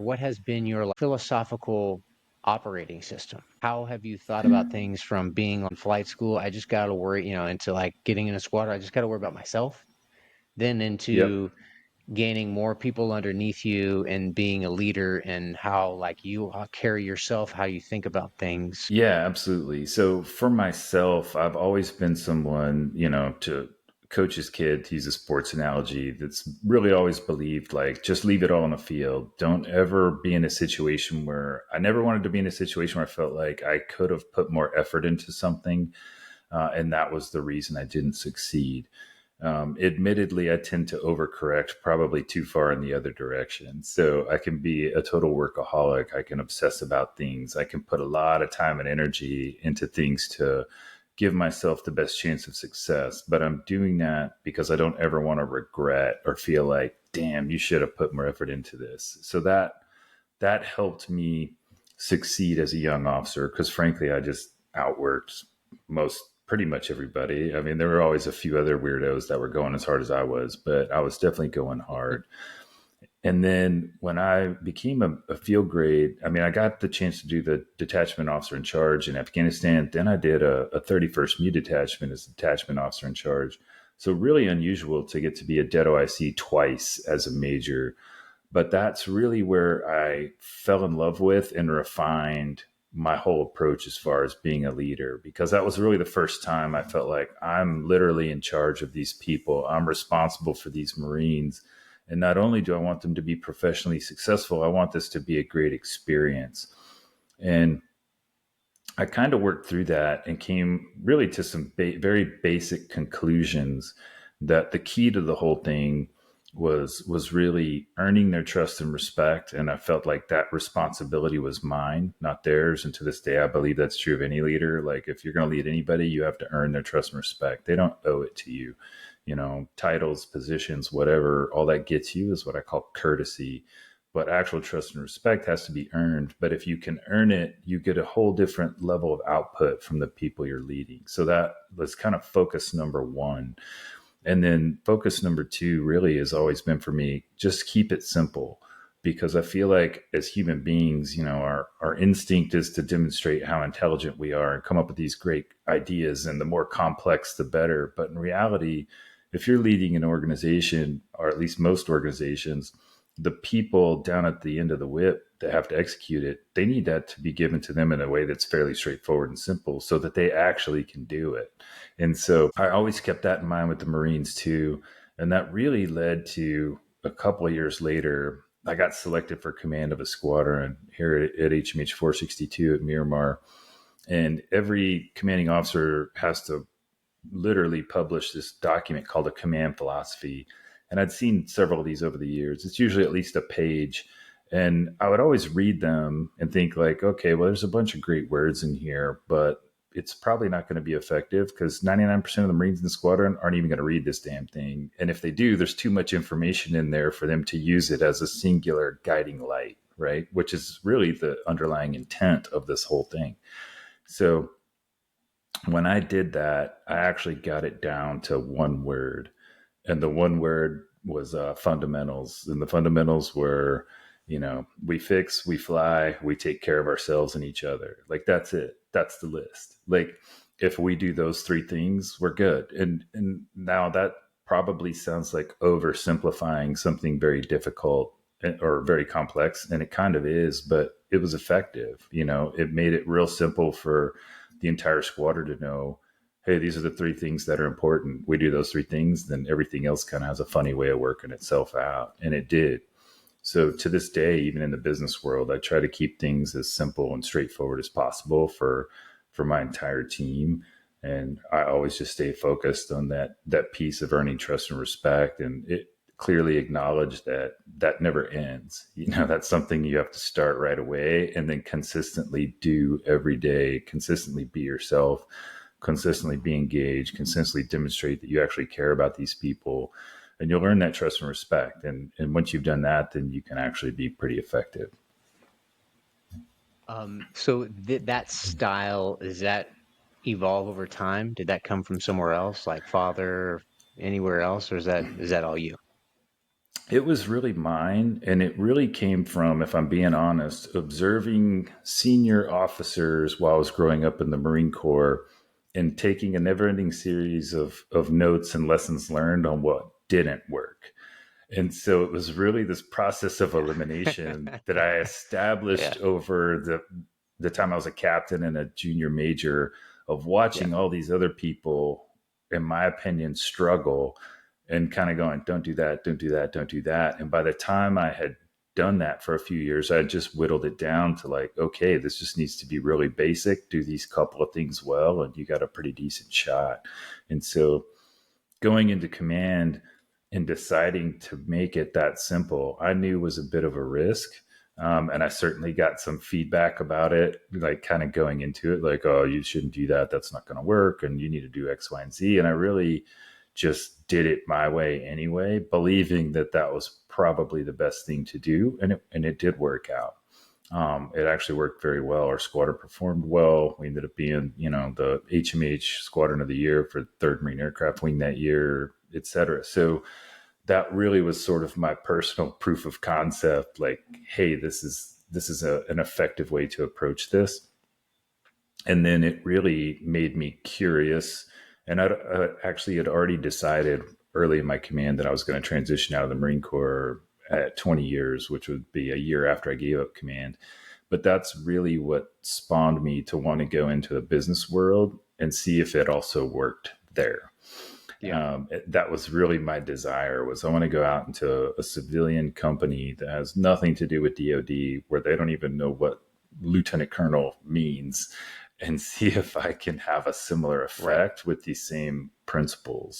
what has been your philosophical operating system? How have you thought about things from being on flight school? I just got to worry, into like getting in a squadron. I just got to worry about myself. Then Yep. into gaining more people underneath you and being a leader and how like you carry yourself, how you think about things. Yeah, absolutely. So for myself, I've always been someone, to coach his kid, to use a sports analogy, that's really always believed like just leave it all on the field. Don't ever be in a situation where I never wanted to be in a situation where I felt like I could have put more effort into something. And that was the reason I didn't succeed. Admittedly, I tend to overcorrect probably too far in the other direction. So I can be a total workaholic. I can obsess about things. I can put a lot of time and energy into things to give myself the best chance of success. But I'm doing that because I don't ever want to regret or feel like, damn, you should have put more effort into this. So that helped me succeed as a young officer because frankly, I just outworked most pretty much everybody. I mean, there were always a few other weirdos that were going as hard as I was, but I was definitely going hard. And then when I became a field grade, I mean, I got the chance to do the detachment officer in charge in Afghanistan. Then I did a 31st MU detachment as detachment officer in charge. So really unusual to get to be a dead OIC twice as a major. But that's really where I fell in love with and refined my whole approach as far as being a leader, because that was really the first time I felt like I'm literally in charge of these people. I'm responsible for these Marines. And not only do I want them to be professionally successful, I want this to be a great experience. And I kind of worked through that and came really to some very basic conclusions that the key to the whole thing was really earning their trust and respect. And I felt like that responsibility was mine, not theirs. And to this day, I believe that's true of any leader. Like if you're going to lead anybody, you have to earn their trust and respect. They don't owe it to you. Titles, positions, whatever, all that gets you is what I call courtesy. But actual trust and respect has to be earned. But if you can earn it, you get a whole different level of output from the people you're leading. So that was kind of focus number one. And then focus number two really has always been for me, just keep it simple. Because I feel like as human beings, our instinct is to demonstrate how intelligent we are and come up with these great ideas. And the more complex, the better. But in reality, if you're leading an organization, or at least most organizations, the people down at the end of the whip that have to execute it, they need that to be given to them in a way that's fairly straightforward and simple so that they actually can do it. And so I always kept that in mind with the Marines too. And that really led to a couple of years later, I got selected for command of a squadron here at HMH 462 at Miramar. And every commanding officer has to literally publish this document called a command philosophy. And I'd seen several of these over the years. It's usually at least a page. And I would always read them and think like, okay, well, there's a bunch of great words in here, but it's probably not going to be effective because 99% of the Marines in the squadron aren't even going to read this damn thing. And if they do, there's too much information in there for them to use it as a singular guiding light, right? Which is really the underlying intent of this whole thing. So when I did that, I actually got it down to one word. And the one word was fundamentals. And the fundamentals were, we fix, we fly, we take care of ourselves and each other. Like that's it. That's the list. Like if we do those three things, we're good. And now that probably sounds like oversimplifying something very difficult or very complex, and it kind of is, but it was effective. It made it real simple for the entire squadron to know, hey, these are the three things that are important. We do those three things, then everything else kind of has a funny way of working itself out. And it did. So to this day, even in the business world, I try to keep things as simple and straightforward as possible for my entire team. And I always just stay focused on that piece of earning trust and respect. And it clearly acknowledge that that never ends. That's something you have to start right away and then consistently do every day, consistently be yourself, consistently be engaged, consistently demonstrate that you actually care about these people, and you'll earn that trust and respect. And once you've done that, then you can actually be pretty effective. So that style, does that evolve over time? Did that come from somewhere else, like father, anywhere else, or is that all you? It was really mine. And it really came from, if I'm being honest, observing senior officers while I was growing up in the Marine Corps and taking a never ending series of notes and lessons learned on what didn't work. And so it was really this process of Yeah. elimination that I Yeah. established over the time I was a captain and a junior major, of Yeah. watching all these other people, in my opinion, struggle, and kind of going, don't do that, don't do that, don't do that. And by the time I had done that for a few years, I just whittled it down to like, okay, this just needs to be really basic. Do these couple of things well, and you got a pretty decent shot. And so going into command and deciding to make it that simple, I knew was a bit of a risk. And I certainly got some feedback about it, like kind of going into it, like, oh, you shouldn't do that. That's not going to work. And you need to do X, Y, and Z. And I really just did it my way anyway, believing that that was probably the best thing to do. And it did work out. It actually worked very well. Our squadron performed well. We ended up being, the HMH Squadron of the Year for 3rd Marine Aircraft Wing that year, et cetera. So that really was sort of my personal proof of concept. Like, hey, this is an effective way to approach this. And then it really made me curious. And I actually had already decided early in my command that I was going to transition out of the Marine Corps at 20 years, which would be a year after I gave up command. But that's really what spawned me to want to go into the business world and see if it also worked there. Yeah. That was really my desire, was I want to go out into a civilian company that has nothing to do with DoD, where they don't even know what lieutenant colonel means, and see if I can have a similar Right. effect with these same principles.